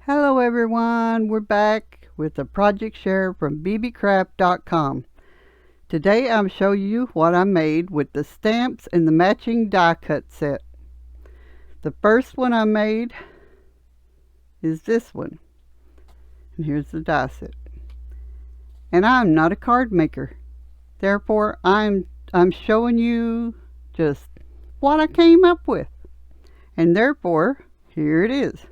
Hello everyone, we're back with a project share from Beebeecraft.com. Today I'm showing you what I made with the stamps and the matching die cut set. The first one I made is this one. And here's the die set. And I'm not a card maker. Therefore I'm showing you just what I came up with. And therefore, here it is.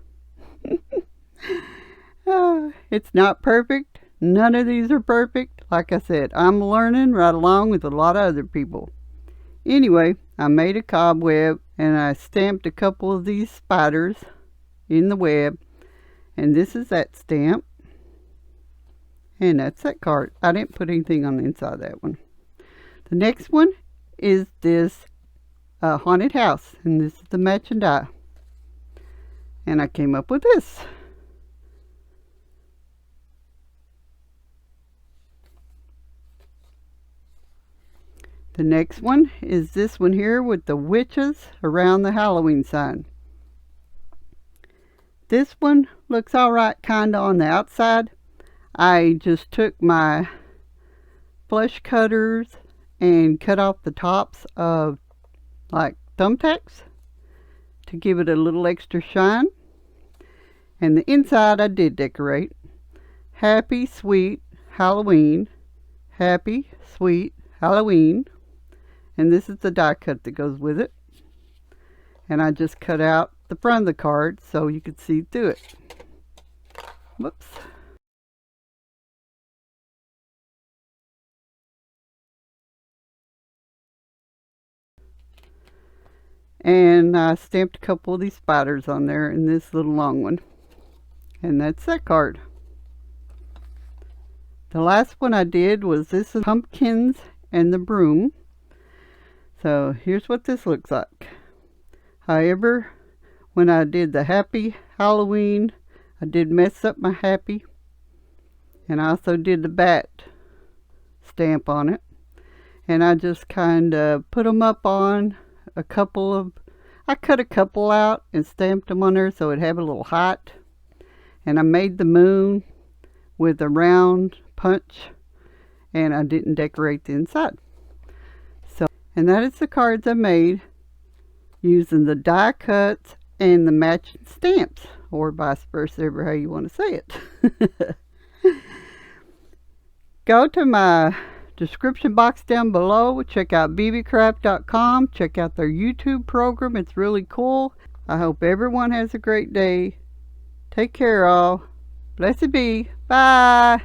It's not perfect. None of these are perfect. Like I said, I'm learning right along with a lot of other people. Anyway, I made a cobweb and I stamped a couple of these spiders in the web. And this is that stamp. And that's that card. I didn't put anything on the inside of that one. The next one is this haunted house. And this is the matching die. And I came up with this. The next one is this one here with the witches around the Halloween sign. This one looks alright kinda on the outside. I just took my flush cutters and cut off the tops of like thumbtacks to give it a little extra shine. And the inside I did decorate. Happy Sweet Halloween. Happy Sweet Halloween. And this is the die cut that goes with it. And I just cut out the front of the card so you could see through it. Whoops. And I stamped a couple of these spiders on there in this little long one. And that's that card. The last one I did was this pumpkins and the broom. So here's what this looks like. However, when I did the Happy Halloween, I did mess up my happy. And I also did the bat stamp on it. And I just kind of put them up on a couple of, I cut a couple out and stamped them on there so it'd have a little height. And I made the moon with a round punch. And I didn't decorate the inside. And that is the cards I made using the die cuts and the matching stamps, or vice versa, however how you want to say it. Go to my description box down below. Check out Beebeecraft.com. Check out their YouTube program. It's really cool. I hope everyone has a great day. Take care all. Blessed be. Bye.